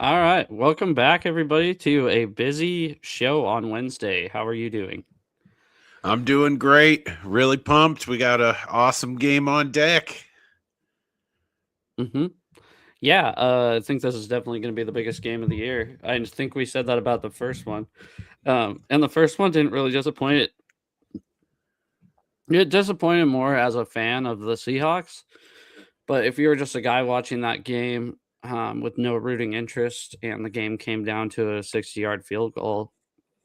All right. Welcome back, everybody, to a busy show on Wednesday. How are you doing? I'm doing great. Really pumped. We got an awesome game on deck. hmm Yeah, I think this is definitely going to be the biggest game of the year. I think we said that about the first one. And the first one didn't really disappoint. It disappointed more as a fan of the Seahawks. But if you were just a guy watching that game with no rooting interest and the game came down to a 60-yard field goal,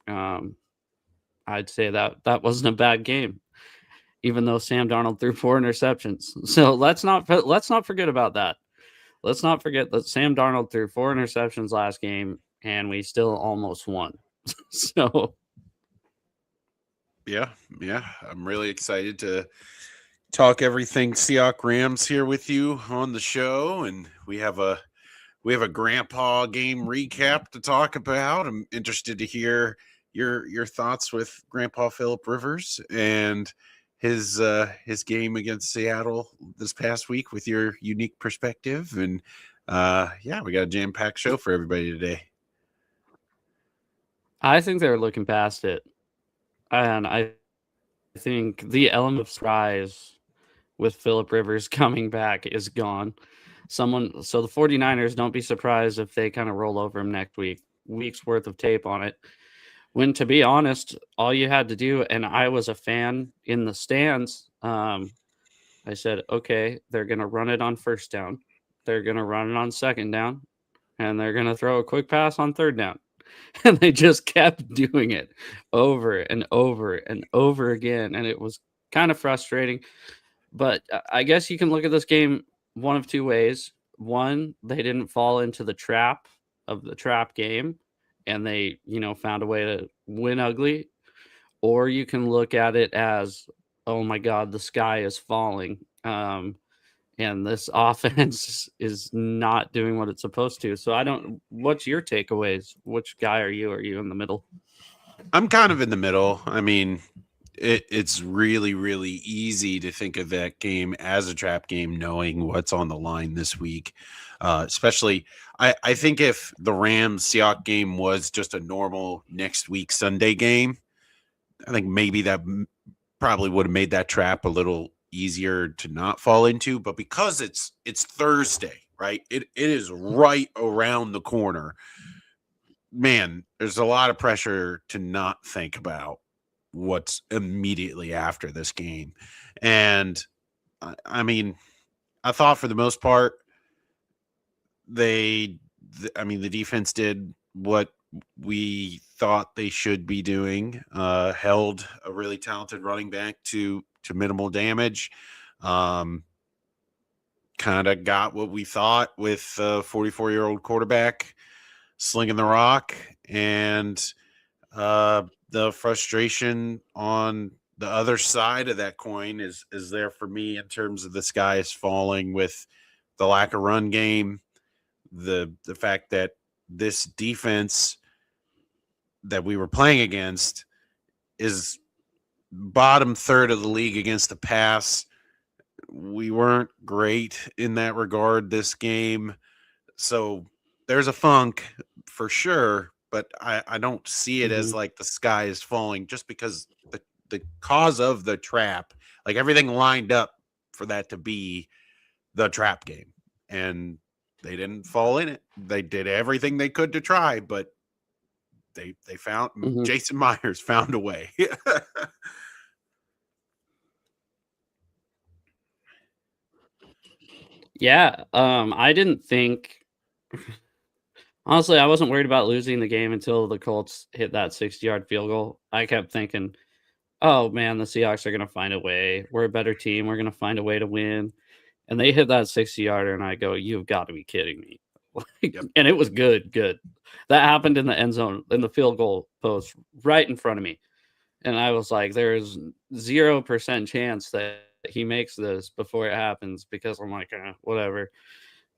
um, I'd say that wasn't a bad game, even though Sam Darnold threw 4 interceptions. So let's not forget about that. Let's not forget that Sam Darnold threw 4 interceptions last game, and we still almost won. So Yeah, yeah. I'm really excited to talk everything Seahawks Rams here with you on the show, and we have a grandpa game recap to talk about. I'm interested to hear your thoughts with Grandpa Philip Rivers and his game against Seattle this past week with your unique perspective. And yeah, we got a jam packed show for everybody today. I think they're looking past it, and I think the element of surprise with Philip Rivers coming back is gone. So the 49ers, don't be surprised if they kind of roll over him next week. Week's worth of tape on it. When, to be honest, all you had to do, and I was a fan in the stands, I said, okay, they're going to run it on first down. They're going to run it on second down. And they're going to throw a quick pass on third down. And they just kept doing it over and over and over again. And it was kind of frustrating. But I guess you can look at this game one of two ways. One, they didn't fall into the trap of the trap game and they, found a way to win ugly. Or you can look at it as, oh my God, the sky is falling. And this offense is not doing what it's supposed to. So what's your takeaways? Which guy are you? Are you in the middle? I'm kind of in the middle. I mean, it's really, really easy to think of that game as a trap game, knowing what's on the line this week. Especially, I think if the Rams Seahawks game was just a normal next week Sunday game, I think maybe that probably would have made that trap a little easier to not fall into. But because it's Thursday, right? It is right around the corner. Man, there's a lot of pressure to not think about what's immediately after this game. And I mean, I thought for the most part, they, the defense did what we thought they should be doing. Held a really talented running back to minimal damage. Um, Kind of got what we thought with a 44-year-old quarterback slinging the rock, and the frustration on the other side of that coin is there for me in terms of the sky is falling with the lack of run game, the fact that this defense that we were playing against is bottom third of the league against the pass. We weren't great in that regard this game. So there's a funk for sure, but I don't see it as Mm-hmm. like the sky is falling just because the cause of the trap, like everything lined up for that to be the trap game. And they didn't fall in it. They did everything they could to try, but they found Mm-hmm. Jason Myers found a way. Yeah. I didn't think honestly, I wasn't worried about losing the game until the Colts hit that 60-yard field goal. I kept thinking, oh man, the Seahawks are gonna find a way. We're a better team. We're gonna find a way to win. And they hit that 60-yarder, and I go, you've got to be kidding me. Yep. And it was good. That happened in the end zone, in the field goal post, right in front of me. And I was like, there's 0% chance that he makes this before it happens because I'm like, whatever.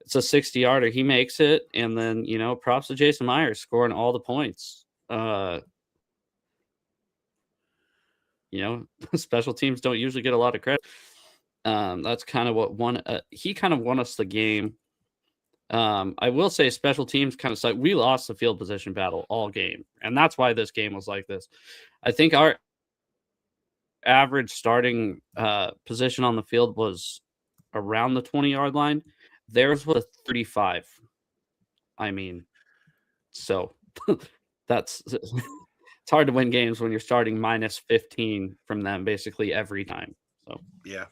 It's a 60-yarder. He makes it. And then, props to Jason Myers scoring all the points. Special teams don't usually get a lot of credit. That's kind of what won. He kind of won us the game I will say special teams kind of suck. We lost the field position battle all game, and that's why this game was like this. I think our average starting position on the field was around the 20-yard line. Theirs was 35. I mean, so that's it's hard to win games when you're starting minus 15 from them basically every time. So yeah,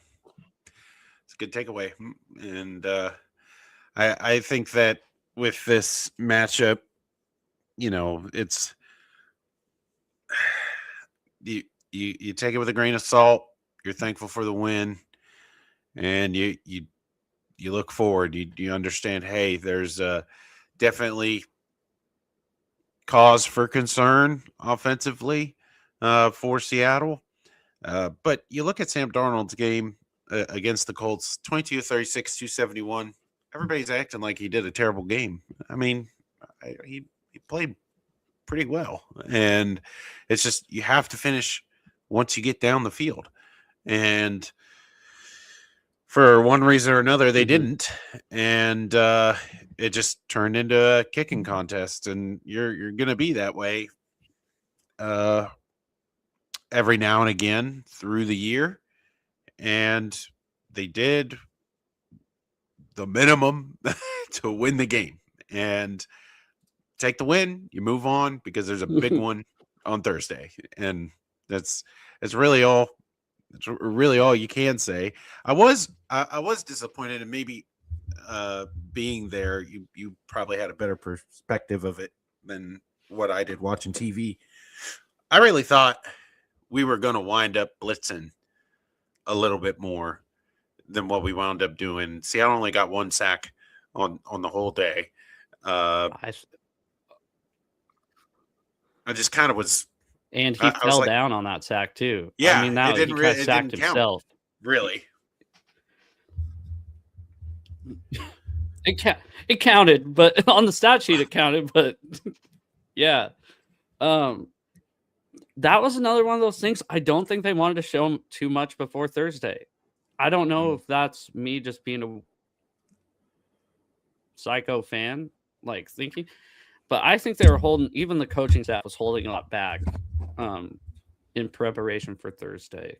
it's a good takeaway, and I think that with this matchup, it's you take it with a grain of salt. You're thankful for the win, and you look forward. You understand. Hey, there's definitely cause for concern offensively for Seattle. But you look at Sam Darnold's game against the Colts, 22-36, 271. Everybody's acting like he did a terrible game. I mean, he played pretty well. And it's just you have to finish once you get down the field. And for one reason or another, they didn't. And it just turned into a kicking contest. And you're going to be that way every now and again through the year. And they did the minimum to win the game. And take the win, you move on because there's a big one on Thursday. And that's really all. That's really all you can say. I was disappointed, and maybe being there, you probably had a better perspective of it than what I did watching TV. I really thought we were going to wind up blitzing a little bit more than what we wound up doing. Seattle only got one sack on the whole day. I just kind of was. And he fell down on that sack too. Yeah, I mean, that he kind of sacked himself. Really, it counted, but on the stat sheet it counted. But yeah, that was another one of those things. I don't think they wanted to show him too much before Thursday. I don't know if that's me just being a psycho fan, like thinking. But I think they were holding, even the coaching staff was holding a lot back in preparation for Thursday.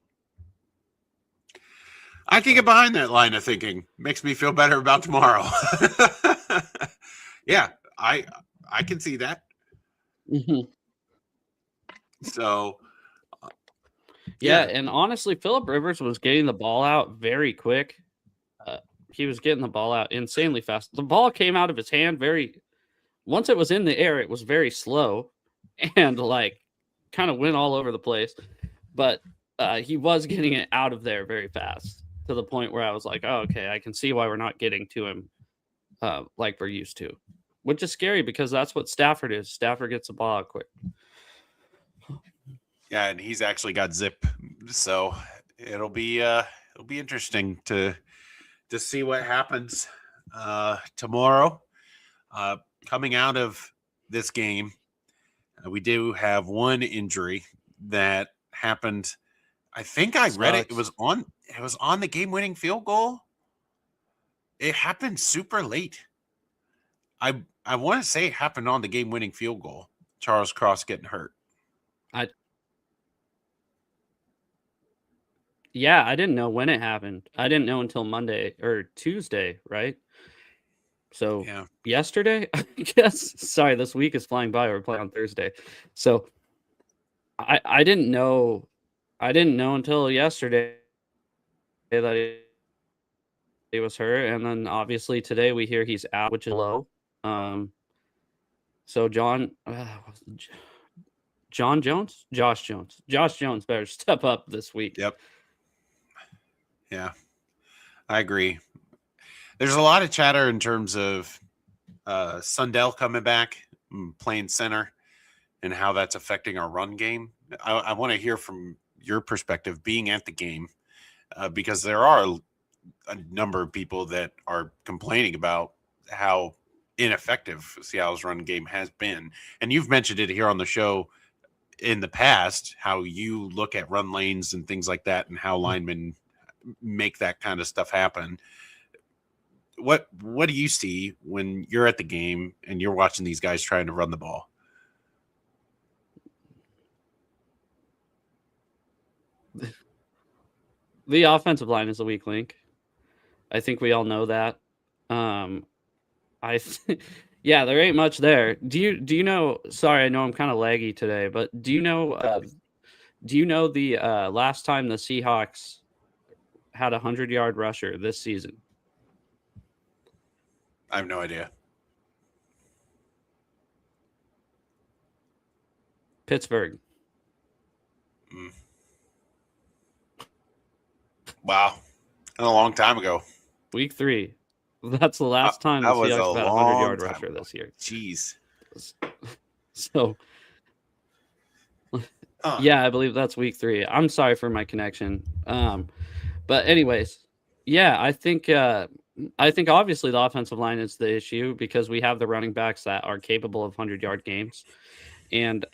I can get behind that line of thinking. Makes me feel better about tomorrow. Yeah, I can see that. Mm-hmm. So, yeah, and honestly, Phillip Rivers was getting the ball out very quick. He was getting the ball out insanely fast. The ball came out of his hand once it was in the air, it was very slow and like kind of went all over the place. But he was getting it out of there very fast to the point where I was like, oh, okay, I can see why we're not getting to him like we're used to, which is scary because that's what Stafford is. Stafford gets the ball out quick. Yeah, and he's actually got zip. So it'll be interesting to see what happens tomorrow. Coming out of this game, we do have one injury that happened. I think I read it. It was on the game-winning field goal. It happened super late. I want to say it happened on the game-winning field goal. Charles Cross getting hurt. Yeah, I didn't know when it happened. I didn't know until Monday or Tuesday, right? So yesterday, I guess. Sorry, this week is flying by. We're playing on Thursday, so I didn't know. I didn't know until yesterday that he was hurt, and then obviously today we hear he's out, which is low. So Josh Jones better step up this week. Yep. Yeah, I agree. There's a lot of chatter in terms of Sundell coming back, playing center, and how that's affecting our run game. I want to hear from your perspective being at the game because there are a number of people that are complaining about how ineffective Seattle's run game has been. And you've mentioned it here on the show in the past, how you look at run lanes and things like that and how linemen make that kind of stuff happen. what do you see when you're at the game and you're watching these guys trying to run the ball? The offensive line is a weak link. I think we all know that. Yeah, there ain't much there. Do you know? Sorry, I know I'm kind of laggy today, but do you know the last time the Seahawks had a 100-yard rusher this season? I have no idea. Pittsburgh. Wow, and a long time ago. Week 3. That's the last time the Seahawks had a 100-yard rusher this year. Jeez. So, yeah, I believe that's week 3. I'm sorry for my connection. But anyways, yeah, I think obviously the offensive line is the issue because we have the running backs that are capable of 100-yard games, and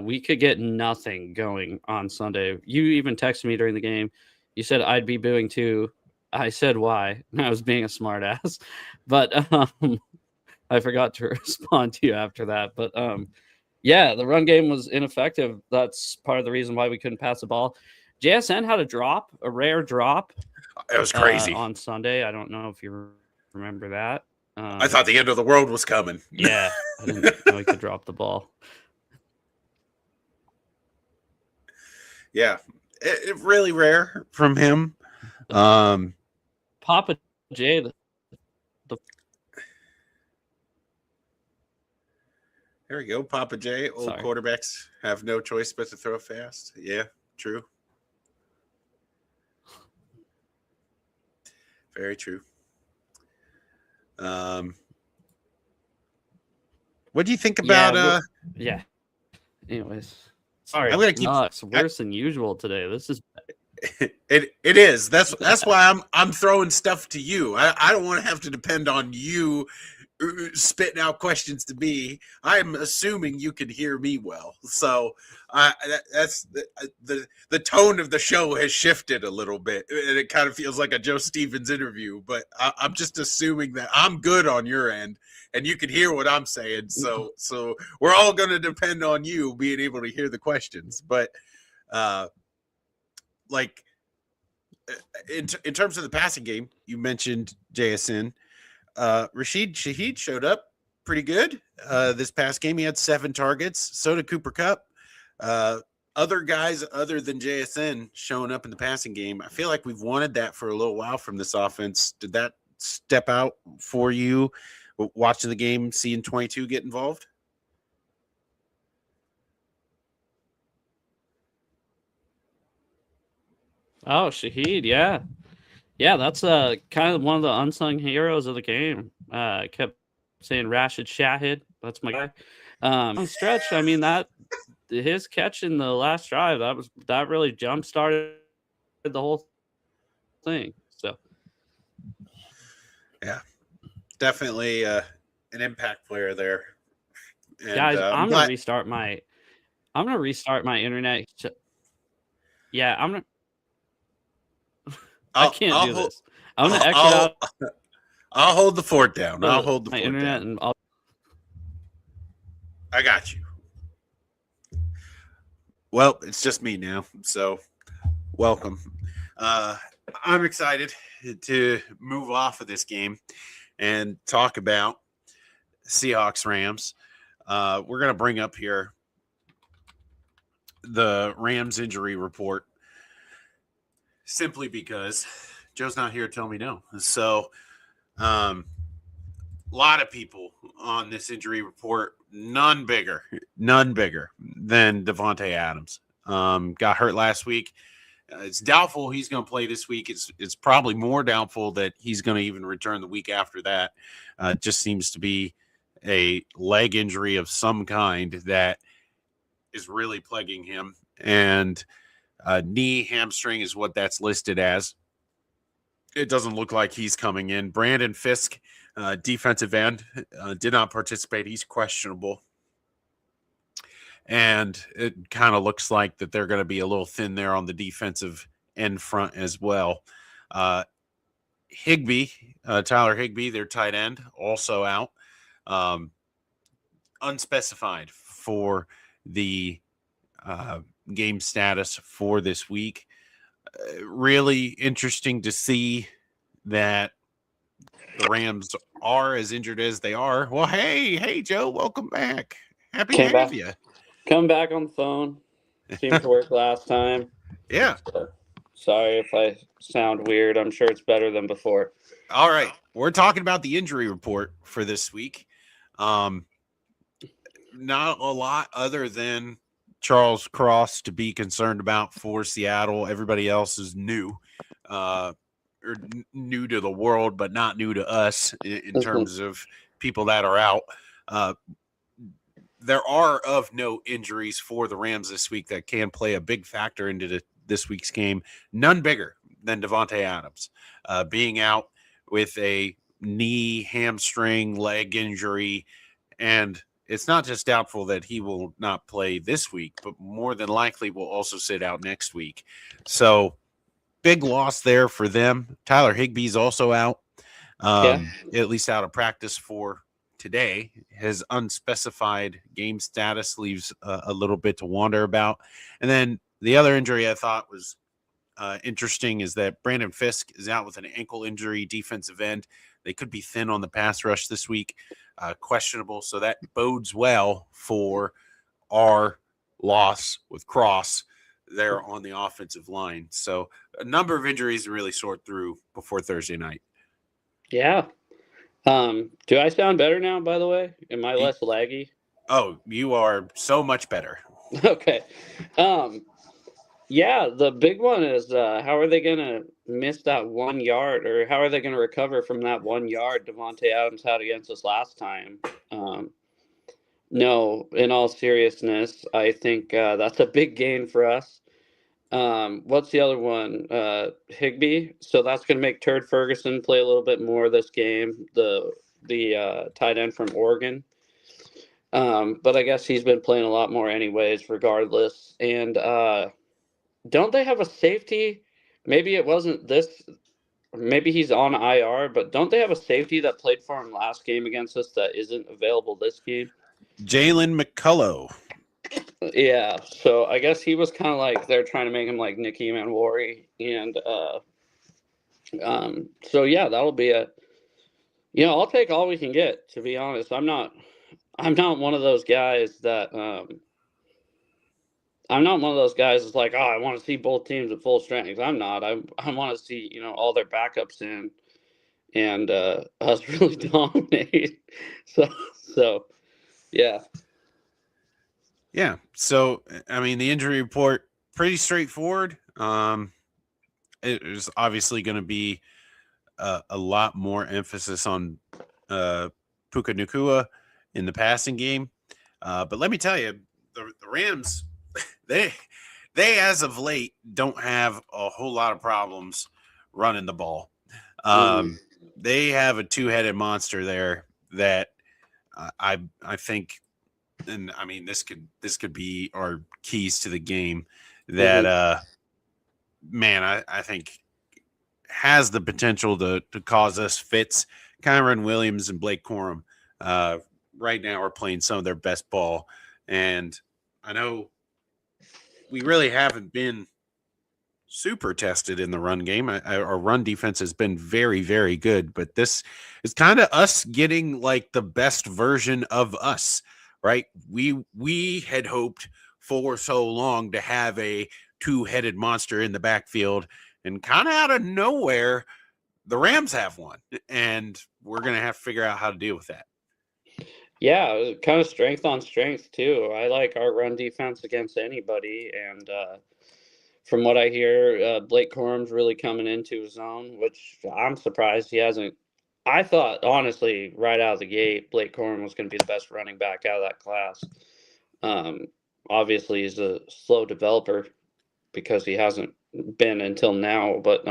we could get nothing going on Sunday. You even texted me during the game. You said I'd be booing too. I said why. I was being a smart ass, but I forgot to respond to you after that. But yeah, the run game was ineffective. That's part of the reason why we couldn't pass the ball. JSN had a rare drop. It was crazy on Sunday. I don't know if you remember that. I thought the end of the world was coming. Yeah, I didn't know he could drop the ball. Yeah, it really rare from him. Papa J. There we go, Papa J. Old quarterbacks have no choice but to throw fast. Yeah, true. Very true. What do you think about? Yeah. Anyways, sorry. I'm gonna keep. It's worse than usual today. This is. It is. That's why I'm throwing stuff to you. I don't want to have to depend on you spitting out questions to me. I'm assuming you can hear me well. So that's the tone of the show has shifted a little bit, and it kind of feels like a Joe Stevens interview. But I'm just assuming that I'm good on your end, and you can hear what I'm saying. So we're all going to depend on you being able to hear the questions. But like in terms of the passing game, you mentioned JSN. Rashid Shaheed showed up pretty good this past game. He had 7 targets. So did Cooper Kupp. Other guys other than JSN showing up in the passing game. I feel like we've wanted that for a little while from this offense. Did that step out for you watching the game, seeing 22 get involved? Oh, Shaheed, yeah. Yeah, that's kind of one of the unsung heroes of the game. I kept saying Rashid Shahid. That's my guy. On stretch, I mean, that his catch in the last drive, that really jump started the whole thing. So yeah, definitely an impact player there. And, guys, I'm gonna restart my internet. Yeah, I can't do this. I'm gonna exit out. I'll hold the fort down. I'll hold the my fort internet down. And I got you. Well, it's just me now, so welcome. I'm excited to move off of this game and talk about Seahawks Rams. We're going to bring up here the Rams injury report simply because Joe's not here to tell me no. So a lot of people on this injury report, none bigger than Devontae Adams. Got hurt last week. It's doubtful he's going to play this week. It's probably more doubtful that he's going to even return the week after that. It just seems to be a leg injury of some kind that is really plaguing him. And knee hamstring is what that's listed as. It doesn't look like he's coming in. Brandon Fisk, defensive end, did not participate. He's questionable. And it kind of looks like that they're going to be a little thin there on the defensive end front as well. Tyler Higbee, their tight end, also out. Unspecified for the game status for this week. Really interesting to see that the Rams are as injured as they are. Well, hey, Joe, welcome back. Happy to have you. Come back on the phone. Seemed to work last time. Yeah. So, sorry if I sound weird. I'm sure it's better than before. All right. We're talking about the injury report for this week. Not a lot other than Charles Cross to be concerned about for Seattle. Everybody else is new. Or new to the world, but not new to us in terms of people that are out. There are of note injuries for the Rams this week that can play a big factor into this week's game. None bigger than Devontae Adams being out with a knee, hamstring, leg injury. And it's not just doubtful that he will not play this week, but more than likely will also sit out next week. So big loss there for them. Tyler Higbee's also out, at least out of practice for today. His unspecified game status leaves a little bit to wonder about. And then the other injury I thought was interesting is that Brandon Fisk is out with an ankle injury, defensive end. They could be thin on the pass rush this week, questionable. So that bodes well for our loss with Cross there on the offensive line. So a number of injuries to really sort through before Thursday night. Yeah. Do I sound better now, by the way? Am I less laggy? Oh, you are so much better. Okay. Yeah, the big one is how are they going to miss that 1 yard, or how are they going to recover from that 1 yard Devontae Adams had against us last time? No, in all seriousness, I think that's a big gain for us. What's the other one? Higbee. So that's going to make Turd Ferguson play a little bit more this game, the tight end from Oregon. But I guess he's been playing a lot more anyways, regardless. And don't they have a safety? Maybe it wasn't this. Maybe he's on IR, but don't they have a safety that played for him last game against us that isn't available this game? Jalen McCullough. Yeah, so I guess he was kind of like they're trying to make him like Nicky Manwari, and so yeah, that'll be I'll take all we can get. To be honest, I'm not one of those guys that that's like, oh, I want to see both teams at full strength. I'm not. I want to see all their backups in, and us really dominate. So yeah. Yeah. So, I mean, the injury report, pretty straightforward. It is obviously going to be a lot more emphasis on Puka Nacua in the passing game. But let me tell you, the Rams, they as of late don't have a whole lot of problems running the ball. They have a two-headed monster there that I think. And I mean, this could be our keys to the game that, man, I think has the potential to cause us fits. Kyron Williams and Blake Corum right now are playing some of their best ball. And I know we really haven't been super tested in the run game. Our run defense has been very, very good, but this is kind of us getting like the best version of us. Right. We had hoped for so long to have a two-headed monster in the backfield, and kind of out of nowhere, the Rams have one, and we're going to have to figure out how to deal with that. Yeah, kind of strength on strength too. I like our run defense against anybody, and from what I hear, Blake Corum's really coming into his own, which I'm surprised he hasn't. I thought, honestly, right out of the gate, Blake Corum was going to be the best running back out of that class. Obviously, he's a slow developer because he hasn't been until now. But,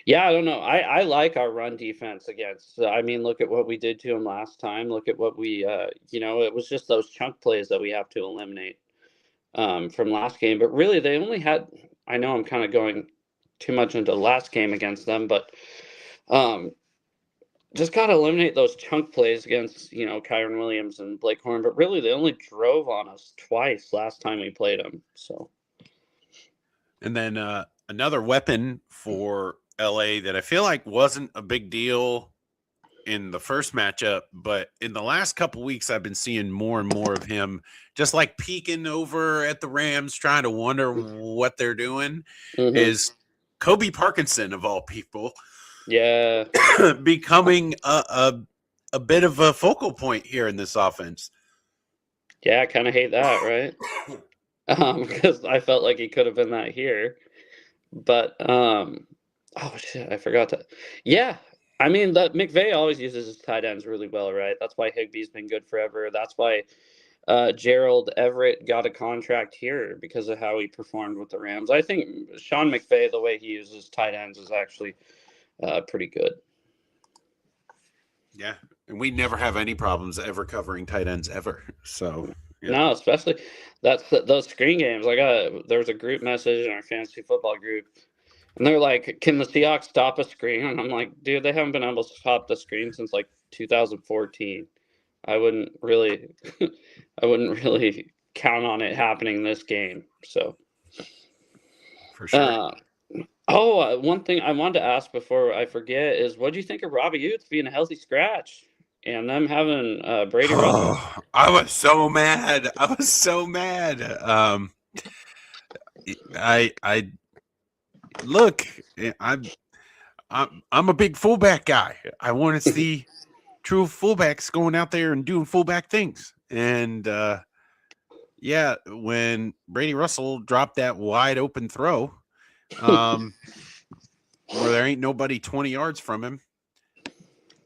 yeah, I don't know. I like our run defense against. I mean, look at what we did to him last time. Look at what we, it was just those chunk plays that we have to eliminate from last game. But really, they only had – I know I'm kind of going too much into the last game against them, but just got to eliminate those chunk plays against, Kyron Williams and Blake Horn. But really, they only drove on us twice last time we played them. So, and then another weapon for LA that I feel like wasn't a big deal in the first matchup, but in the last couple weeks, I've been seeing more and more of him just like peeking over at the Rams, trying to wonder what they're doing. Is Kobe Parkinson, of all people, becoming a bit of a focal point here in this offense. Yeah, I kind of hate that, right? Because I felt like he could have been that here. But, oh, shit, I forgot to. Yeah, I mean, that McVay always uses his tight ends really well, right? That's why Higbee's been good forever. That's why Gerald Everett got a contract here because of how he performed with the Rams. I think Sean McVay, the way he uses tight ends, is actually pretty good. Yeah, and we never have any problems ever covering tight ends ever. So no, especially those screen games. There was a group message in our fantasy football group, and they're like, "Can the Seahawks stop a screen?" And I'm like, "Dude, they haven't been able to stop the screen since like 2014. I wouldn't really count on it happening this game." So, for sure. One thing I wanted to ask before I forget is, what do you think of Robbie Youth being a healthy scratch and them having Brady Russell? I was so mad. I look. I'm a big fullback guy. I want to see true fullbacks going out there and doing fullback things. And when Brady Russell dropped that wide open throw, where there ain't nobody 20 yards from him.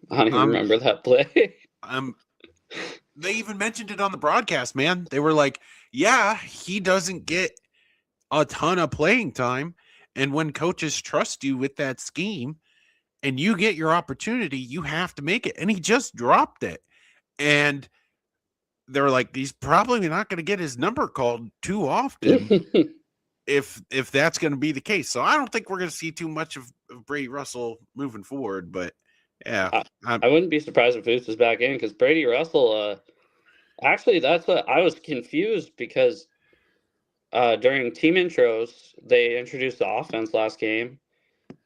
I don't even remember that play. They even mentioned it on the broadcast, man. They were like, yeah, he doesn't get a ton of playing time. And when coaches trust you with that scheme and you get your opportunity, you have to make it. And he just dropped it. And they're like, he's probably not going to get his number called too often if that's going to be the case. So I don't think we're going to see too much of Brady Russell moving forward. But yeah, I wouldn't be surprised if Booth is back in, because Brady Russell, actually, that's what I was confused, because during team intros, they introduced the offense last game,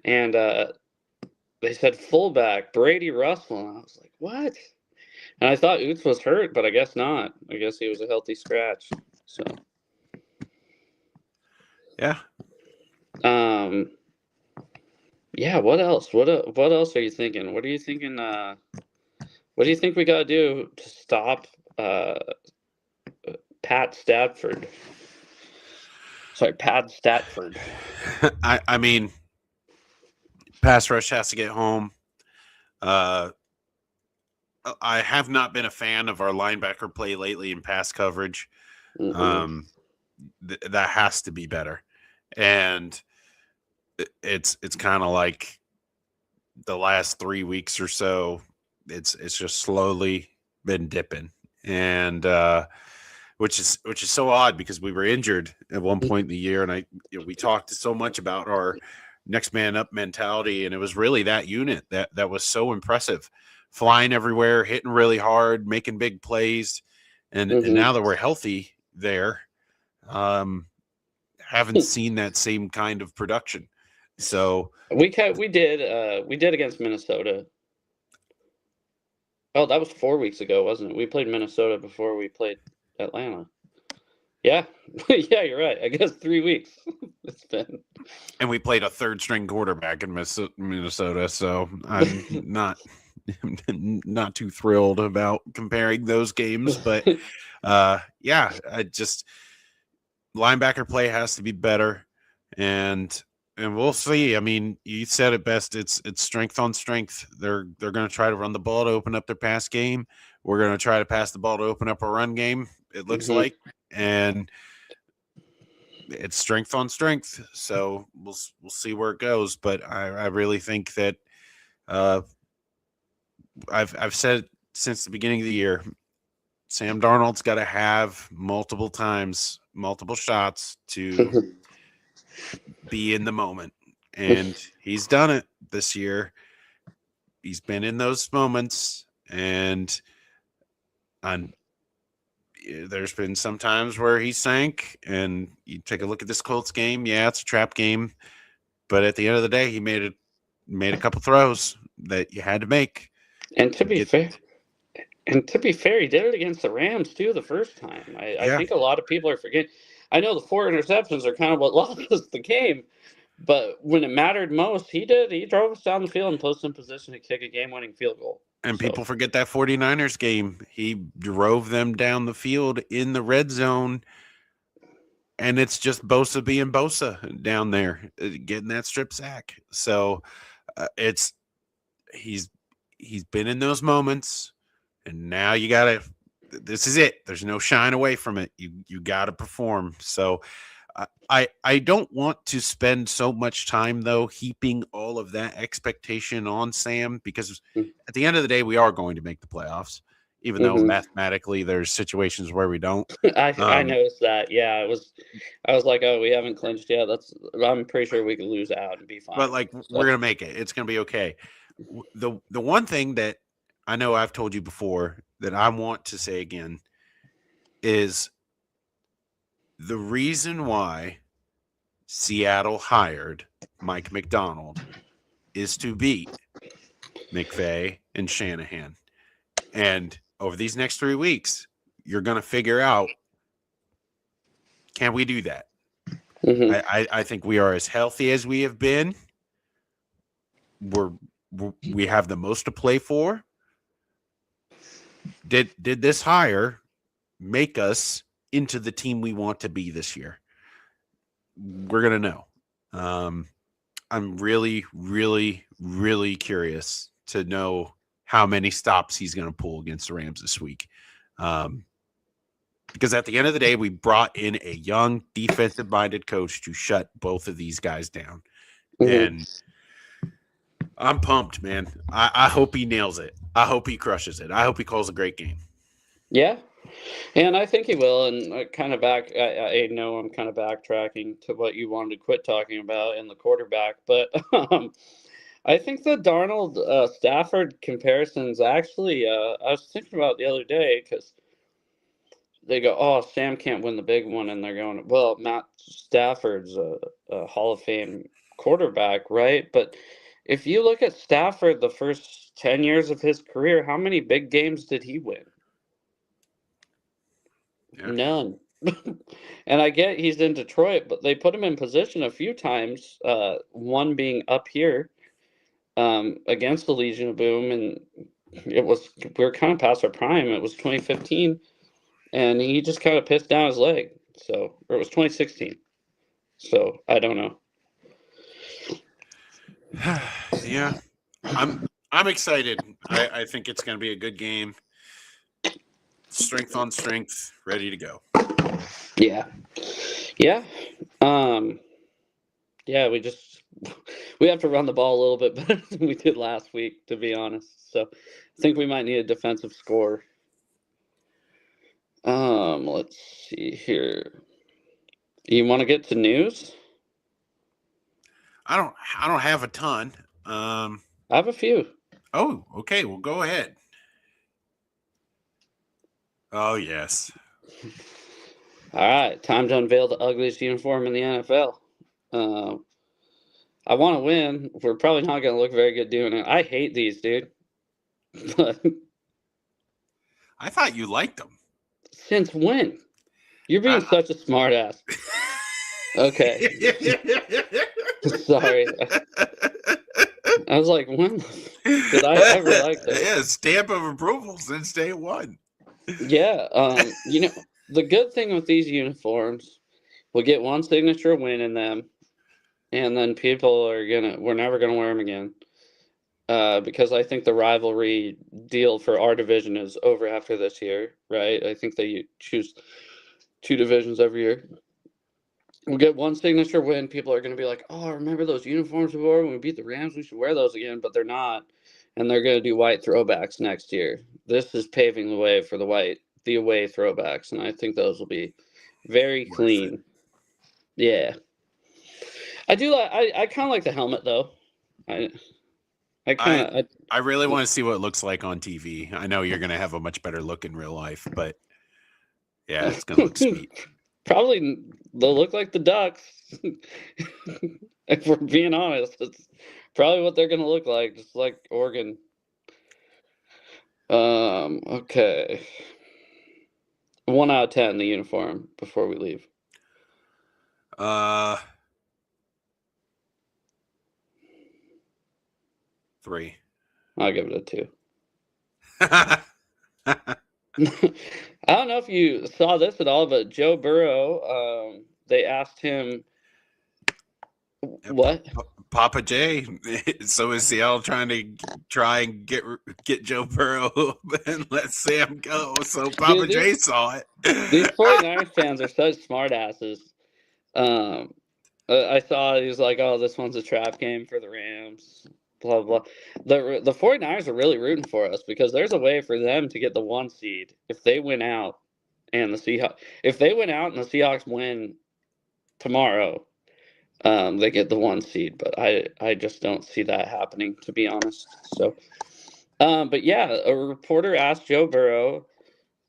and they said fullback Brady Russell, and I was like, what? And I thought Oots was hurt, but I guess not. I guess he was a healthy scratch. So, yeah. Yeah. What else? What else are you thinking? What are you thinking? What do you think we got to do to stop Pat Stafford? Sorry, Pat Stafford. I mean, pass rush has to get home. I have not been a fan of our linebacker play lately in pass coverage. That has to be better. And it's kind of like the last 3 weeks or so, it's just slowly been dipping. And which is so odd, because we were injured at one point in the year, and we talked so much about our next man up mentality, and it was really that unit that was so impressive, flying everywhere, hitting really hard, making big plays, and now that we're healthy there, haven't seen that same kind of production. So we did against Minnesota. Oh, that was 4 weeks ago, wasn't it? We played Minnesota before we played Atlanta. Yeah. Yeah, you're right. I guess 3 weeks it's been. And we played a third string quarterback in Minnesota, so I'm not too thrilled about comparing those games, but yeah, I just, linebacker play has to be better, and we'll see. I mean, you said it best. It's strength on strength. They're going to try to run the ball to open up their pass game. We're going to try to pass the ball to open up a run game, it looks like, and it's strength on strength. So we'll see where it goes. But I really think that I've said it since the beginning of the year, Sam Darnold's got to have multiple shots to be in the moment, and he's done it this year. He's been in those moments, and there's been some times where he sank, and you take a look at this Colts game. Yeah, it's a trap game, but at the end of the day, he made a couple throws that you had to make. And to be fair, he did it against the Rams too the first time. I think a lot of people are forgetting. I know the 4 interceptions are kind of what lost us the game, but when it mattered most, he did. He drove us down the field and put us in position to kick a game-winning field goal. And people forget that 49ers game. He drove them down the field in the red zone, and it's just Bosa being Bosa down there, getting that strip sack. So he's been in those moments, and now you got to – this is it. There's no shying away from it. You got to perform. So I don't want to spend so much time, though, heaping all of that expectation on Sam, because at the end of the day, we are going to make the playoffs, even though mathematically there's situations where we don't. I noticed that. Yeah, I was like, oh, we haven't clinched yet. I'm pretty sure we could lose out and be fine. But we're gonna make it. It's gonna be okay. The one thing that I know I've told you before that I want to say again is the reason why Seattle hired Mike McDonald is to beat McVay and Shanahan. And over these next 3 weeks, you're going to figure out, can we do that? I think we are as healthy as we have been. We have the most to play for. Did this hire make us into the team we want to be this year? We're going to know. I'm really, really, really curious to know how many stops he's going to pull against the Rams this week. Because at the end of the day, we brought in a young defensive-minded coach to shut both of these guys down. And I'm pumped, man. I hope he nails it. I hope he crushes it. I hope he calls a great game. Yeah. And I think he will. And I know I'm kind of backtracking to what you wanted to quit talking about in the quarterback. But I think the Darnold Stafford comparisons actually, I was thinking about the other day, because they go, oh, Sam can't win the big one. And they're going, well, Matt Stafford's a Hall of Fame quarterback, right? But if you look at Stafford, the first 10 years of his career, how many big games did he win? Yeah. None. And I get he's in Detroit, but they put him in position a few times, one being up here against the Legion of Boom, and we were kind of past our prime. It was 2015, and he just kind of pissed down his leg. Or it was 2016. So I don't know. Yeah, I'm excited. I think it's going to be a good game. Strength on strength, ready to go. Yeah. Yeah. We have to run the ball a little bit better than we did last week, to be honest. So I think we might need a defensive score. Let's see here. You want to get to news? I don't have a ton. I have a few. Oh, okay. Well, go ahead. Oh, yes. All right. Time to unveil the ugliest uniform in the NFL. I want to win. We're probably not going to look very good doing it. I hate these, dude. I thought you liked them. Since when? You're being such a smart ass. Okay. Sorry. I was like, when did I ever like that? Yeah, stamp of approval since day one. Yeah. The good thing with these uniforms, we'll get one signature win in them, and then we're never gonna wear them again. Because I think the rivalry deal for our division is over after this year, right? I think they choose 2 divisions every year. We'll get one signature win. People are going to be like, oh, remember those uniforms we wore when we beat the Rams? We should wear those again, but they're not. And they're going to do white throwbacks next year. This is paving the way for the away throwbacks, and I think those will be very clean. Yeah. I do like. I kind of like the helmet though. I really want to see what it looks like on TV. I know you're going to have a much better look in real life, but yeah, it's going to look sweet. Probably they'll look like the Ducks. If we're being honest, it's probably what they're going to look like, just like Oregon. Okay. 1 out of 10, the uniform before we leave. 3. I'll give it a 2. I don't know if you saw this at all, but Joe Burrow, they asked him what? Papa J. So is Seattle trying and get Joe Burrow and let Sam go? So Papa J saw it. These 49ers fans are such smartasses. I saw he was like, "Oh, this one's a trap game for the Rams." Blah blah. The 49ers are really rooting for us because there's a way for them to get the 1 seed if they win out, and the Seahawks. If they win out and the Seahawks win tomorrow, they get the 1 seed. But I just don't see that happening, to be honest. So, but yeah, a reporter asked Joe Burrow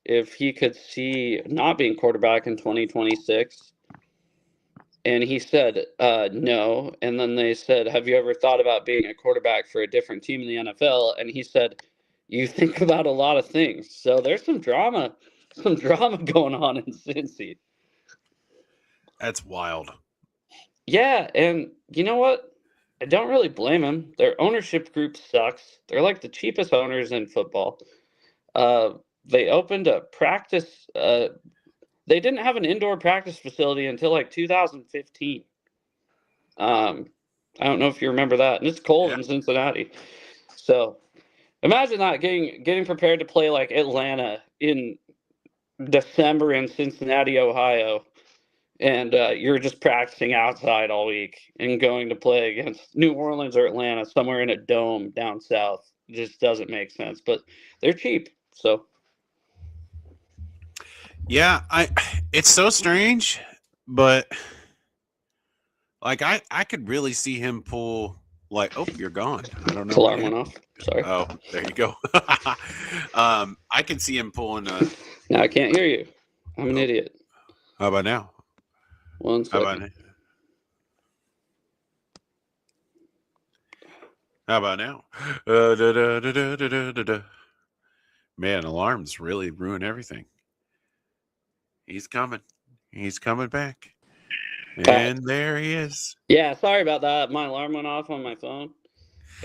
if he could see not being quarterback in 2026. And he said, no. And then they said, have you ever thought about being a quarterback for a different team in the NFL? And he said, you think about a lot of things. So there's some drama going on in Cincy. That's wild. Yeah. And you know what? I don't really blame him. Their ownership group sucks. They're like the cheapest owners in football. They opened a practice. They didn't have an indoor practice facility until like 2015. I don't know if you remember that. And it's cold in Cincinnati. So imagine that getting prepared to play like Atlanta in December in Cincinnati, Ohio. And you're just practicing outside all week and going to play against New Orleans or Atlanta somewhere in a dome down south. It just doesn't make sense. But they're cheap. So. Yeah, it's so strange, but like I could really see him pull like, oh, you're gone. I don't know. Alarm went off. Sorry. Oh, there you go. I can see him pulling No, I can't hear you. I'm an idiot. How about now? 1 second. How about now? Man, alarms really ruin everything. He's coming. He's coming back. And there he is. Yeah, sorry about that. My alarm went off on my phone.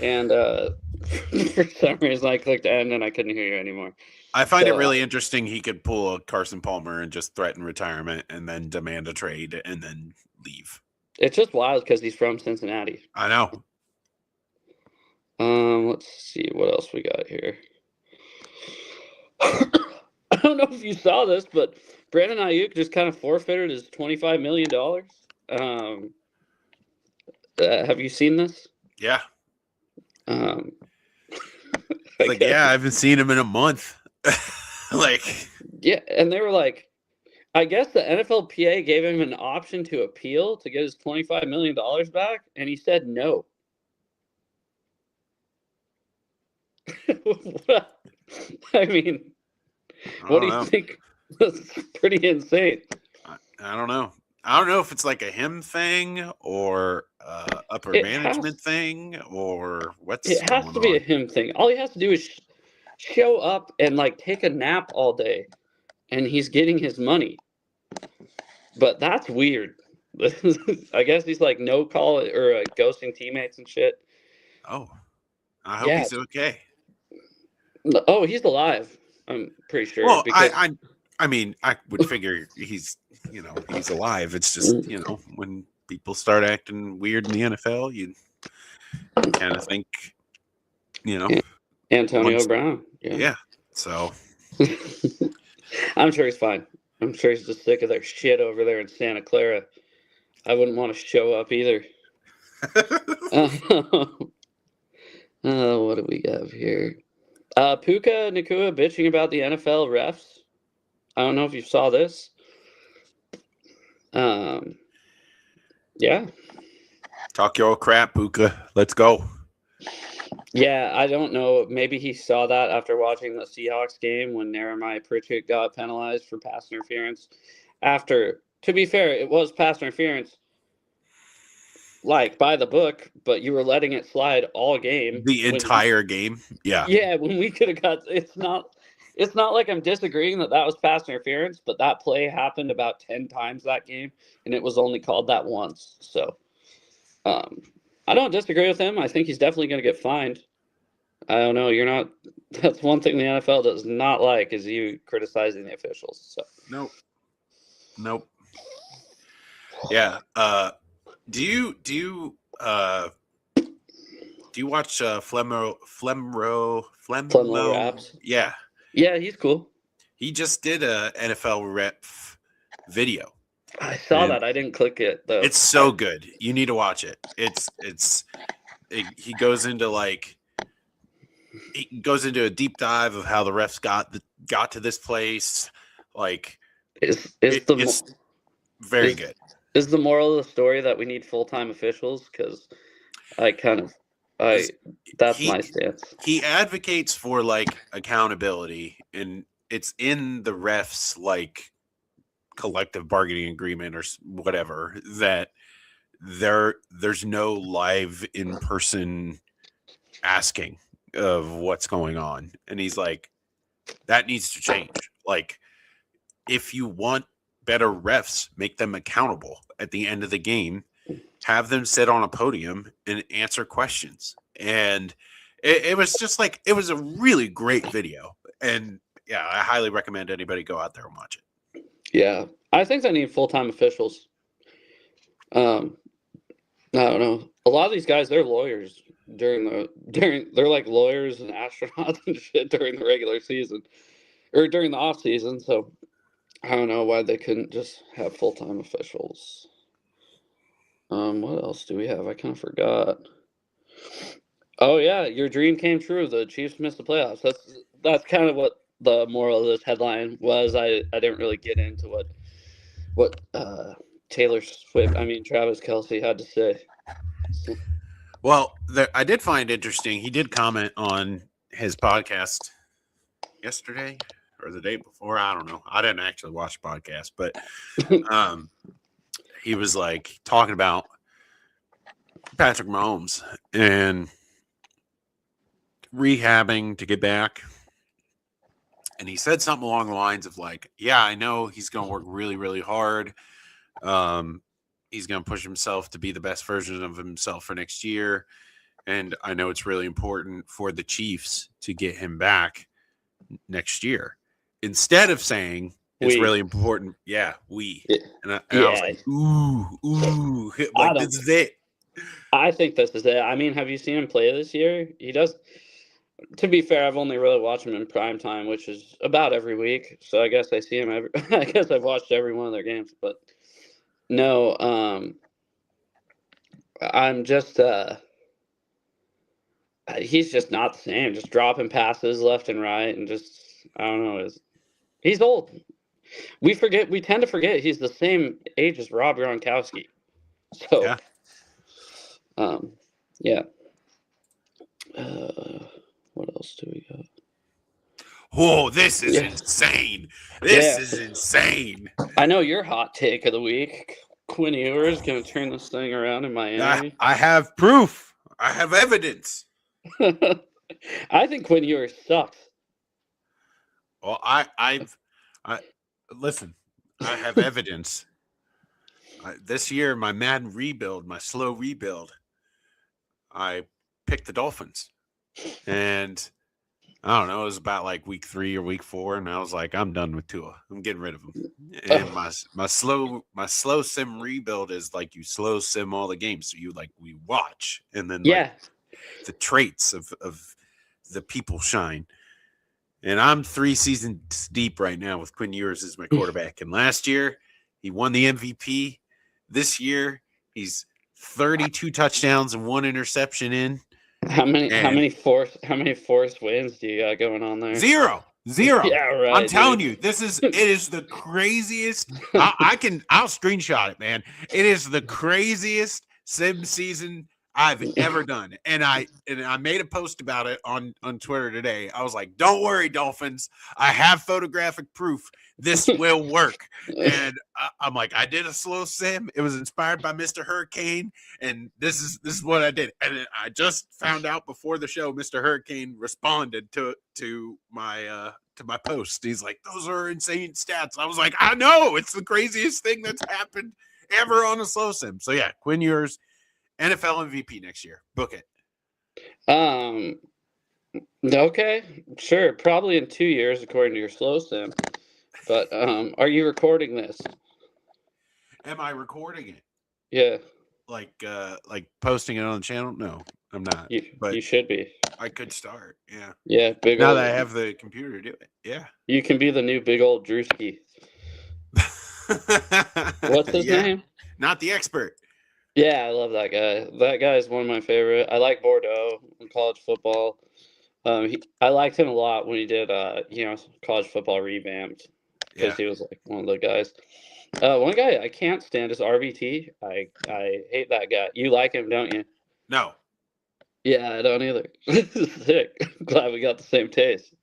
And for some reason I clicked end and I couldn't hear you anymore. I find it really interesting he could pull a Carson Palmer and just threaten retirement and then demand a trade and then leave. It's just wild because he's from Cincinnati. I know. Let's see what else we got here. I don't know if you saw this, but Brandon Ayuk just kind of forfeited his $25 million. Have you seen this? Yeah. I haven't seen him in a month. Yeah, and they were like, I guess the NFLPA gave him an option to appeal to get his $25 million back, and he said no. I mean, what do you think? That's pretty insane. I don't know. I don't know if it's like a him thing or upper management thing or what's going on. It has to be a him thing. All he has to do is show up and like take a nap all day, and he's getting his money. But that's weird. I guess he's like no call or ghosting teammates and shit. Oh, I hope he's okay. Oh, he's alive. I'm pretty sure. Well, I mean, I would figure he's alive. It's just, when people start acting weird in the NFL, you kind of think, Antonio Brown. Yeah. So I'm sure he's fine. I'm sure he's just sick of their shit over there in Santa Clara. I wouldn't want to show up either. What do we have here? Puka Nacua bitching about the NFL refs. I don't know if you saw this. Yeah. Talk your old crap, Buka. Let's go. Yeah, I don't know. Maybe he saw that after watching the Seahawks game when Jeremiah Pritchett got penalized for pass interference. To be fair, it was pass interference, like by the book, but you were letting it slide all game. The entire game. Yeah. Yeah, when we could have got it's not like I'm disagreeing that was pass interference, but that play happened about 10 times that game, and it was only called that once. So, I don't disagree with him. I think he's definitely going to get fined. I don't know. You're not. That's one thing the NFL does not like is you criticizing the officials. So. Nope. Yeah. Do you watch Flemro Raps? Yeah. Yeah, he's cool. He just did a NFL ref video. I saw that. I didn't click it though. It's so good. You need to watch it. He goes into a deep dive of how the refs got to this place. Like it's very good. Is the moral of the story that we need full-time officials? Because that's my stance. He advocates for like accountability, and it's in the refs like collective bargaining agreement or whatever that there's no live in-person asking of what's going on. And he's like, that needs to change. Like, if you want better refs, make them accountable at the end of the game, have them sit on a podium and answer questions. And it was just like, it was a really great video. And yeah, I highly recommend anybody go out there and watch it. Yeah, I think they need full-time officials. I don't know. A lot of these guys, they're lawyers they're like lawyers and astronauts and shit during the regular season or during the off season. So I don't know why they couldn't just have full-time officials. What else do we have? I kind of forgot. Oh yeah, your dream came true. The Chiefs missed the playoffs. That's kind of what the moral of this headline was. I didn't really get into what Travis Kelce had to say. So. Well, I did find interesting. He did comment on his podcast yesterday or the day before. I don't know. I didn't actually watch the podcast, but he was like talking about Patrick Mahomes and rehabbing to get back. And he said something along the lines of like, yeah, I know he's going to work really, really hard. He's going to push himself to be the best version of himself for next year. And I know it's really important for the Chiefs to get him back next year. Instead of saying it's really important. Yeah, we. And I was like, ooh. Like, this is it. I think this is it. I mean, have you seen him play this year? He does. To be fair, I've only really watched him in prime time, which is about every week. So I guess I see him I guess I've watched every one of their games, but no, I'm just he's just not the same. Just dropping passes left and right, and just I don't know. He's old. We tend to forget he's the same age as Rob Gronkowski. So, yeah. What else do we got? Whoa, this is insane. This is insane. I know your hot take of the week. Quinn Ewers going to turn this thing around in Miami. I have proof. I have evidence. I think Quinn Ewers sucks. Well, I listen. I have evidence. This year, my Madden rebuild, my slow rebuild, I picked the Dolphins. And I don't know, it was about like week 3 or week 4, and I was like, I'm done with Tua. I'm getting rid of him. And my slow sim rebuild is like you slow sim all the games. So we watch, and then the traits of the people shine. And I'm 3 seasons deep right now with Quinn Ewers as my quarterback. And last year he won the MVP. This year he's 32 touchdowns and 1 interception in. How many forced wins do you got going on there? Zero. Yeah, right. I'm telling you, it is the craziest. I'll screenshot it, man. It is the craziest sim season I've ever done. And I made a post about it on Twitter today. I was like, don't worry, Dolphins. I have photographic proof. This will work. And I'm like, I did a slow sim. It was inspired by Mr. Hurricane. And this is what I did. And I just found out before the show, Mr. Hurricane responded to my post. He's like, those are insane stats. I was like, I know. It's the craziest thing that's happened ever on a slow sim. So yeah, Quinn Ewers, NFL MVP next year. Book it. Okay, sure. Probably in 2 years, according to your slow sim. But are you recording this? Am I recording it? Yeah. Like posting it on the channel? No, I'm not. But you should be. I could start. Yeah. Yeah, big now old, that I have the computer to do it. Yeah. You can be the new big old Drewski. What's his name? Not the expert. Yeah, I love that guy. That guy is one of my favorite. I like Bordeaux in college football. I liked him a lot when he did, college football revamped because he was like one of the guys. One guy I can't stand is RBT. I hate that guy. You like him, don't you? No. Yeah, I don't either. Sick. I'm glad we got the same taste.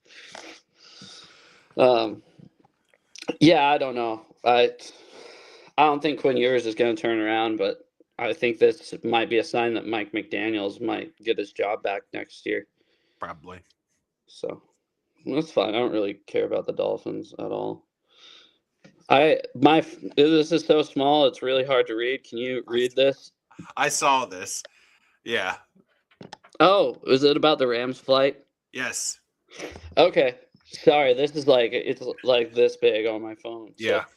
Yeah, I don't know. I don't think Quinn Ewers is going to turn around, but I think this might be a sign that Mike McDaniels might get his job back next year. Probably. So that's fine. I don't really care about the Dolphins at all. This is so small, it's really hard to read. Can you read this? I saw this. Yeah. Oh, is it about the Rams flight? Yes. Okay. Sorry, it's like this big on my phone. Yeah. So,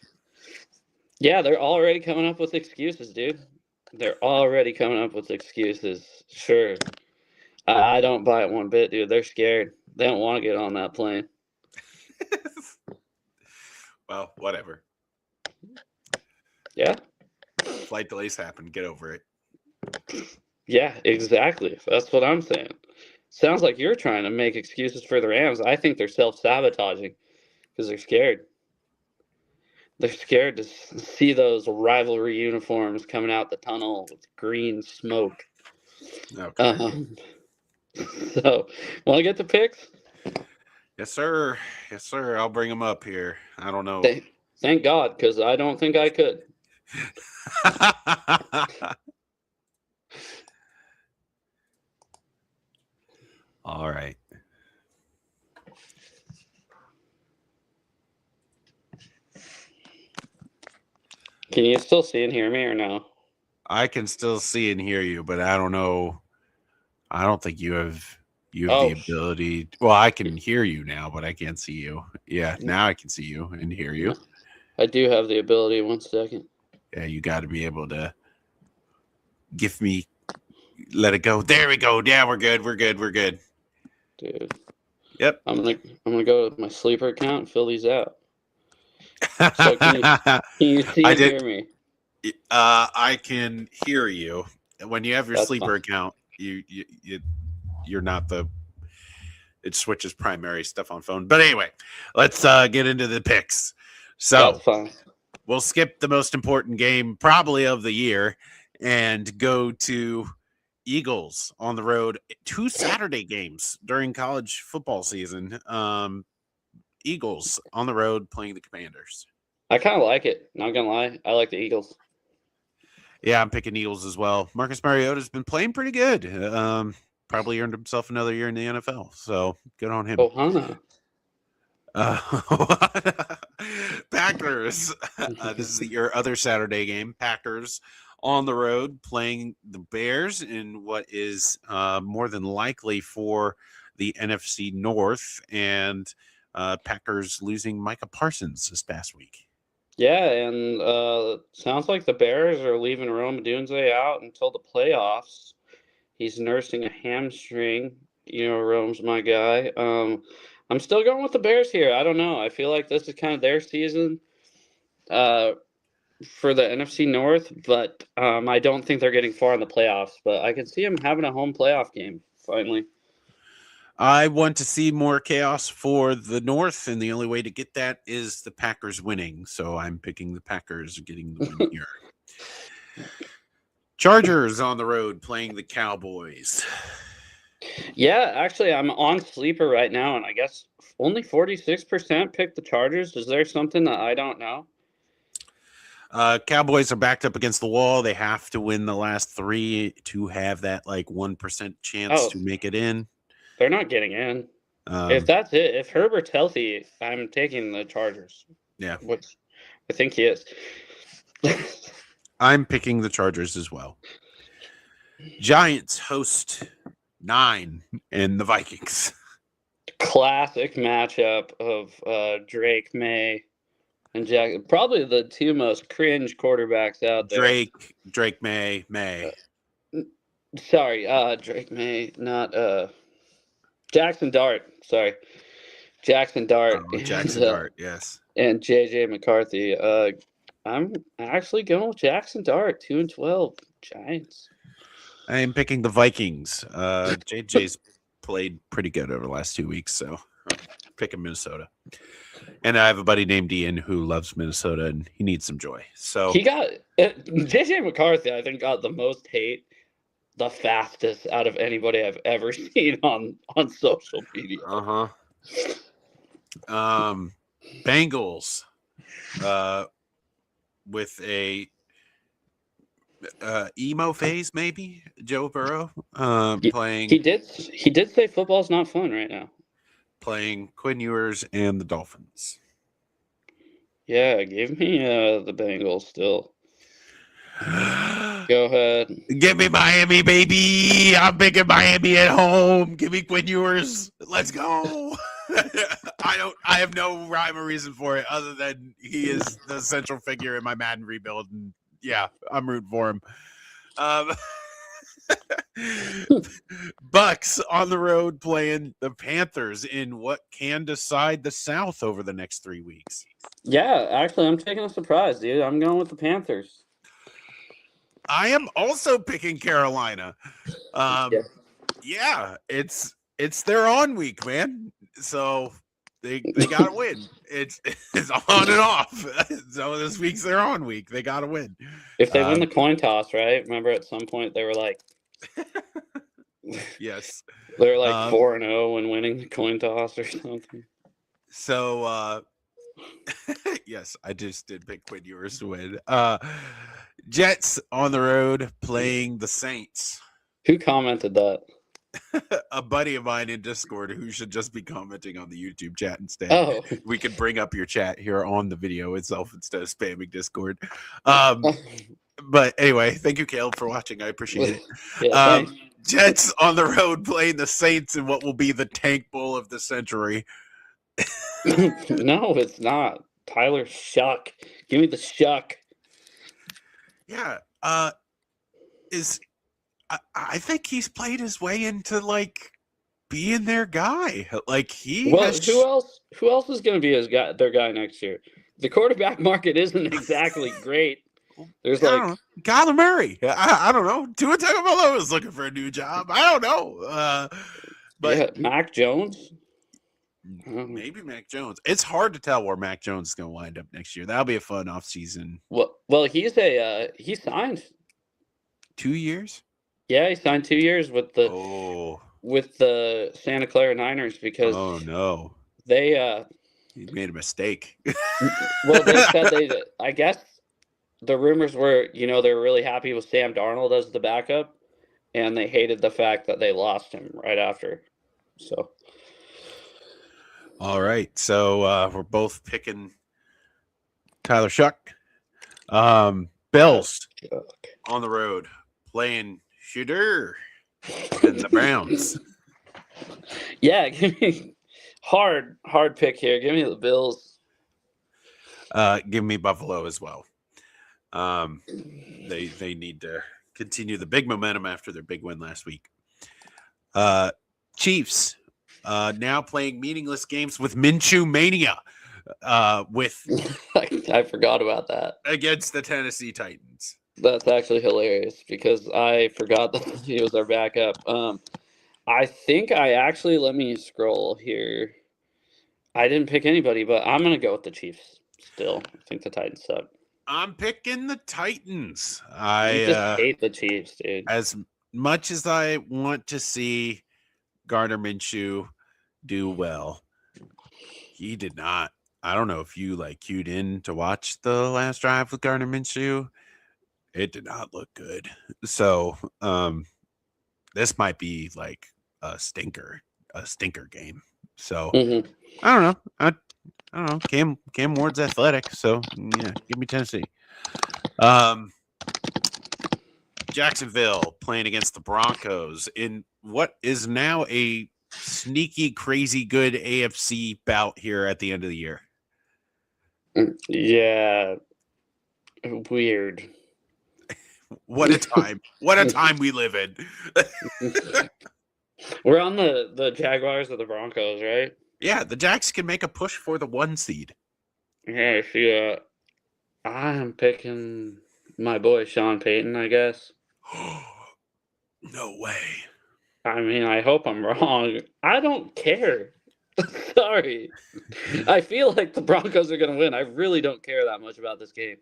yeah, they're already coming up with excuses, dude. They're already coming up with excuses. Sure. I don't buy it one bit, dude. They're scared. They don't want to get on that plane. Well, whatever. Yeah. Flight delays happen. Get over it. Yeah, exactly. That's what I'm saying. Sounds like you're trying to make excuses for the Rams. I think they're self-sabotaging because they're scared. They're scared to see those rivalry uniforms coming out the tunnel with green smoke. Okay. So, want to get the picks? Yes, sir. Yes, sir. I'll bring them up here. I don't know. Thank God, because I don't think I could. All right. Can you still see and hear me or no? I can still see and hear you, but I don't know. I don't think you have the ability. Well, I can hear you now, but I can't see you. Yeah, now I can see you and hear you. I do have the ability. 1 second. Yeah, you got to be able to let it go. There we go. Yeah, we're good. We're good. Dude. Yep. I'm gonna go with my sleeper account and fill these out. So can you see and hear me? I can hear you. When you have your sleeper account, you're not it switches primary stuff on phone. But anyway, let's get into the picks. So that's fine. We'll skip the most important game probably of the year and go to Eagles on the road. 2 Saturday games during college football season. Eagles on the road playing the Commanders. I kind of like it. Not gonna lie, I like the Eagles. Yeah, I'm picking Eagles as well. Marcus Mariota's been playing pretty good. Probably earned himself another year in the NFL. So good on him. Ohana. Packers. This is your other Saturday game. Packers on the road playing the Bears in what is more than likely for the NFC North, and Packers losing Micah Parsons this past week. Yeah, and sounds like the Bears are leaving Rome Odunze out until the playoffs. He's nursing a hamstring. Rome's my guy. I'm still going with the Bears here. I don't know. I feel like this is kind of their season for the NFC North, but I don't think they're getting far in the playoffs. But I can see them having a home playoff game finally. I want to see more chaos for the North, and the only way to get that is the Packers winning. So I'm picking the Packers getting the win here. Chargers on the road playing the Cowboys. Yeah, actually, I'm on Sleeper right now, and I guess only 46% picked the Chargers. Is there something that I don't know? Cowboys are backed up against the wall. They have to win the last 3 to have that 1% chance to make it in. They're not getting in. If that's it, if Herbert's healthy, I'm taking the Chargers. Yeah. Which I think he is. I'm picking the Chargers as well. Giants host 9 and the Vikings. Classic matchup of Drake, May, and Jack. Probably the 2 most cringe quarterbacks out there. Drake, May. Sorry, Drake, May, not Jackson Dart. Sorry, Jackson Dart. Jackson Dart, yes. And JJ McCarthy. I'm actually going with Jackson Dart, 2-12 Giants. I am picking the Vikings. JJ's played pretty good over the last 2 weeks, so I'm picking Minnesota. And I have a buddy named Ian who loves Minnesota, and he needs some joy. So he got JJ McCarthy. I think got the most hate, the fastest out of anybody I've ever seen on social media. Bengals, with a emo phase, maybe Joe Burrow playing. He did say football's not fun right now. Playing Quinn Ewers and the Dolphins. Yeah, give me the Bengals still. Go ahead. Give me Miami, baby. I'm picking Miami at home. Give me Quinn Ewers. Let's go. I have no rhyme or reason for it other than he is the central figure in my Madden rebuild. And yeah, I'm rooting for him. Bucks on the road playing the Panthers in what can decide the South over the next 3 weeks. Yeah, actually, I'm taking a surprise, dude. I'm going with the Panthers. I am also picking Carolina. Yeah, it's their on week, man. So they gotta win. It's on and off. So this week's their on week. They gotta win. If they win the coin toss, right? Remember at some point they were like, yes, they were like 4-0 when winning the coin toss or something. So yes, I just did pick Quinn Ewers to win. Jets on the road playing the Saints. Who commented that? A buddy of mine in Discord who should just be commenting on the YouTube chat instead. Oh. We could bring up your chat here on the video itself instead of spamming Discord. But anyway, thank you, Caleb, for watching. I appreciate it. Yeah, Jets on the road playing the Saints in what will be the tank bowl of the century. No, it's not. Tyler Shuck. Give me the Shuck. Yeah. I think he's played his way into being their guy. Who else is going to be their guy next year? The quarterback market isn't exactly great. There's Kyler Murray. I don't know. Tua Tagovailoa is looking for a new job. I don't know. But yeah, Mac Jones. Maybe Mac Jones. It's hard to tell where Mac Jones is going to wind up next year. That'll be a fun offseason. Well, he signed 2 years. Yeah, he signed 2 years with the Santa Clara Niners because they he made a mistake. Well, they said I guess the rumors were, they were really happy with Sam Darnold as the backup, and they hated the fact that they lost him right after. So, all right, so we're both picking Tyler Shuck. Bills on the road playing Shooter and the Browns. Yeah, give me hard pick here. Give me the Bills. Give me Buffalo as well. They need to continue the big momentum after their big win last week. Chiefs now playing meaningless games with Minshew Mania. With I forgot about that against the Tennessee Titans. That's actually hilarious because I forgot that he was our backup. I think let me scroll here. I didn't pick anybody, but I'm going to go with the Chiefs still. I think the Titans suck. I'm picking the Titans. You just hate the Chiefs, dude. As much as I want to see Gardner Minshew do well, he did not. I don't know if you queued in to watch the last drive with Gardner Minshew. It did not look good. So this might be like a stinker game. So I don't know. I don't know. Cam Ward's athletic, so yeah, give me Tennessee. Jacksonville playing against the Broncos in what is now a sneaky, crazy good AFC bout here at the end of the year. Yeah. Weird. What a time. What a time we live in. We're on the Jaguars or the Broncos, right? Yeah, the Jacks can make a push for the 1 seed. Yeah, see, I'm picking my boy Sean Payton, I guess. No way. I mean, I hope I'm wrong. I don't care. Sorry. I feel like the Broncos are going to win. I really don't care that much about this game.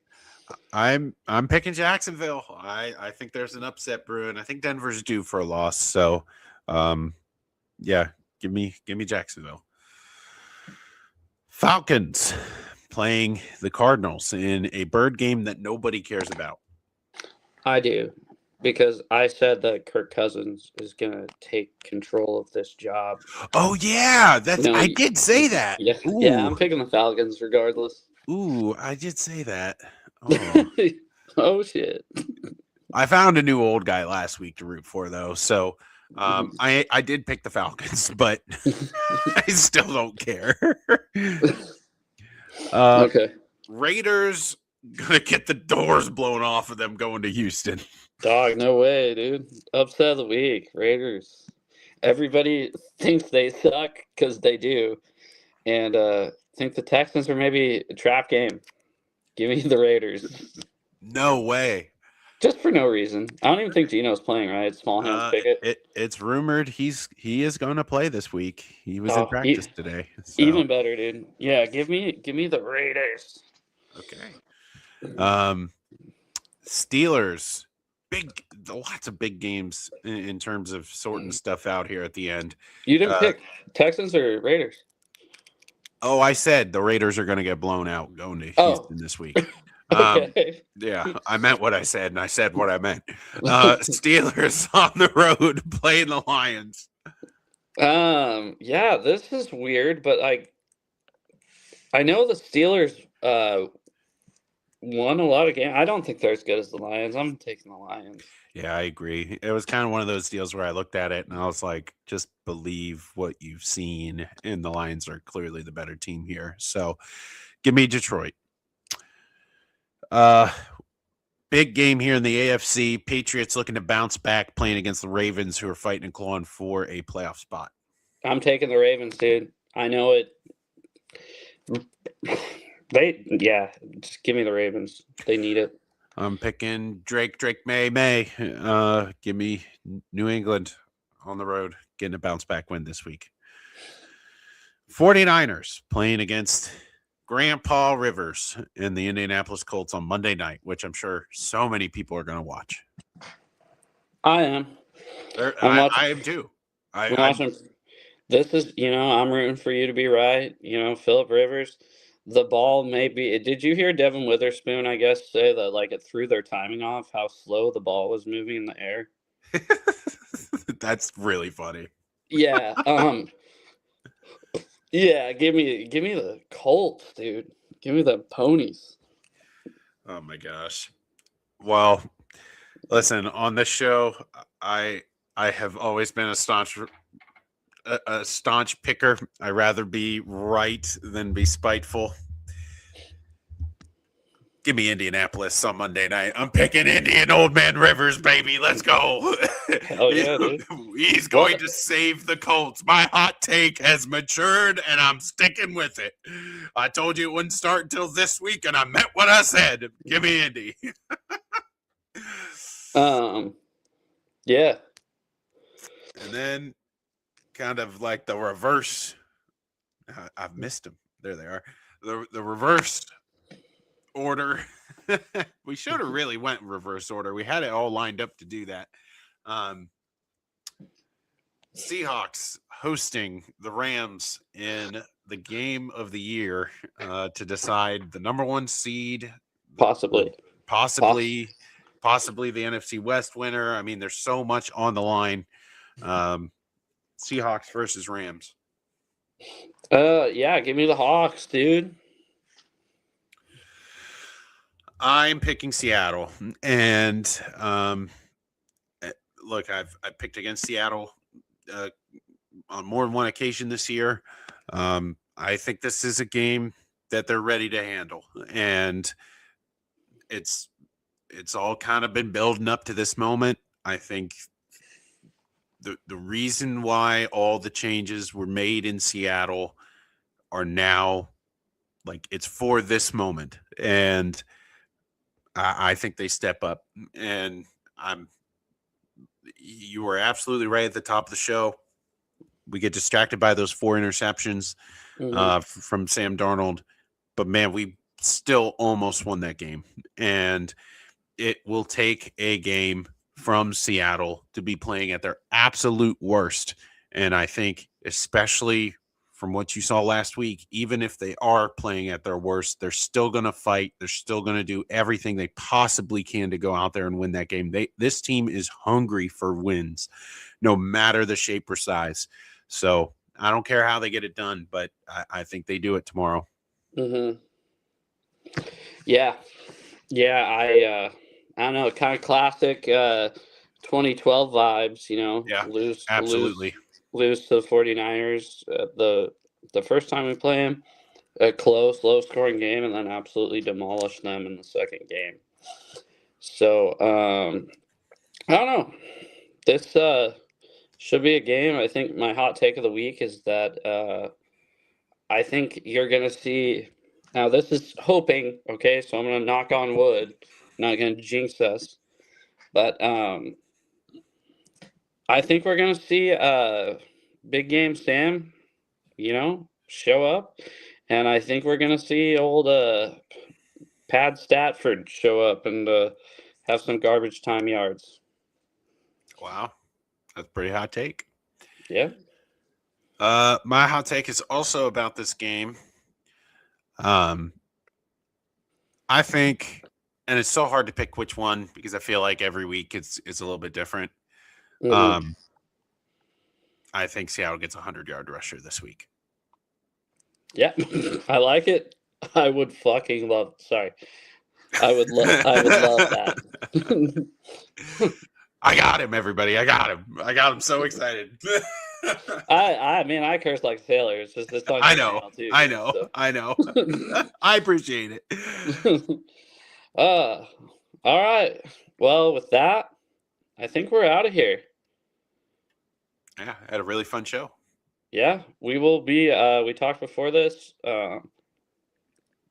I'm picking Jacksonville. I think there's an upset brewing. I think Denver's due for a loss. So, yeah, give me Jacksonville. Falcons playing the Cardinals in a bird game that nobody cares about. I do, because I said that Kirk Cousins is going to take control of this job. Oh, yeah. I did say that. Yeah, I'm picking the Falcons regardless. Ooh, I did say that. Oh, oh shit. I found a new old guy last week to root for, though. So I did pick the Falcons, but I still don't care. Okay. Raiders gonna get the doors blown off of them going to Houston. Dog, no way, dude. Upset of the week, Raiders. Everybody thinks they suck because they do, and think the Texans are maybe a trap game. Give me the Raiders. No way. Just for no reason. I don't even think Gino's playing, right? Small hands Pickett. It's rumored he is going to play this week. He was in practice today. So. Even better, dude. Yeah, give me the Raiders. Okay. Steelers. Lots of big games in terms of sorting stuff out here at the end. You didn't pick Texans or Raiders? Oh, I said the Raiders are going to get blown out going to Houston this week. Okay. Yeah, I meant what I said, and I said what I meant. Steelers on the road playing the Lions. Yeah, this is weird, but I know the Steelers won a lot of games. I don't think they're as good as the Lions. I'm taking the Lions. Yeah, I agree. It was kind of one of those deals where I looked at it and I was like, just believe what you've seen, and the Lions are clearly the better team here. So give me Detroit. Big game here in the AFC. Patriots looking to bounce back, playing against the Ravens, who are fighting and clawing for a playoff spot. I'm taking the Ravens, dude. I know it. Just give me the Ravens. They need it. I'm picking Drake May. Give me New England on the road, getting a bounce back win this week. 49ers playing against Grandpa Rivers and the Indianapolis Colts on Monday night, which I'm sure so many people are going to watch. I am. I am too. I'm watching. This is, I'm rooting for you to be right. Phillip Rivers, the ball maybe. Did you hear Devin Witherspoon, I guess, say that it threw their timing off, how slow the ball was moving in the air? That's really funny. Yeah. Yeah, give me the Colts, dude. Give me the ponies. Oh my gosh. Well, listen, on this show, I have always been a staunch picker. I'd rather be right than be spiteful. Give me Indianapolis on Monday night. I'm picking Indian Old Man Rivers, baby. Let's go. Hell yeah, dude. He's going to save the Colts. My hot take has matured, and I'm sticking with it. I told you it wouldn't start until this week, and I meant what I said. Give me Indy. Yeah. And then kind of like the reverse. I've missed them. There they are. The reverse order. We should have really went in reverse order. We had it all lined up to do that. Seahawks hosting the Rams in the game of the year to decide the number one seed, Possibly the NFC West winner. I mean, there's so much on the line. Seahawks versus Rams. Yeah, give me the Hawks, dude. I'm picking Seattle, and look, I picked against Seattle on more than one occasion this year. I think this is a game that they're ready to handle, and it's all kind of been building up to this moment. I think the reason why all the changes were made in Seattle are now, like, it's for this moment, and I think they step up. And you were absolutely right at the top of the show. We get distracted by those 4 interceptions from Sam Darnold, but man, we still almost won that game. And it will take a game from Seattle to be playing at their absolute worst. And I think, especially from what you saw last week, even if they are playing at their worst, they're still going to fight. They're still going to do everything they possibly can to go out there and win that game. This team is hungry for wins, no matter the shape or size. So I don't care how they get it done, but I think they do it tomorrow. Yeah. I don't know, kind of classic 2012 vibes, Yeah, absolutely. Lose to the 49ers the first time we play them, a close, low-scoring game, and then absolutely demolish them in the second game. So, I don't know. This should be a game. I think my hot take of the week is that I think you're going to see – now, this is hoping, okay, so I'm going to knock on wood. I'm not going to jinx us. But I think we're going to see big game Sam, show up. And I think we're going to see old Pad Statford show up and have some garbage time yards. Wow. That's a pretty hot take. Yeah. My hot take is also about this game. I think, and it's so hard to pick which one because I feel like every week it's a little bit different. I think Seattle gets a 100-yard rusher this week. Yeah, I like it. I would fucking love. Sorry, I would love that. I got him, everybody. I got him so excited. I curse like a sailor. It's just it's on I know. too, I know. so. I know. I appreciate it. All right. Well, with that, I think we're out of here. Yeah, had a really fun show. Yeah, we will be. We talked before this.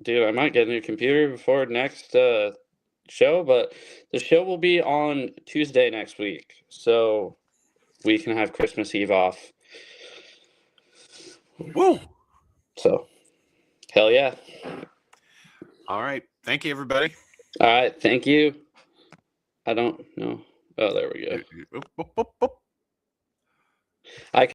Dude, I might get a new computer before next show, but the show will be on Tuesday next week, so we can have Christmas Eve off. Woo! So, hell yeah. All right. Thank you, everybody. All right. Thank you. I don't know. Oh, there we go. I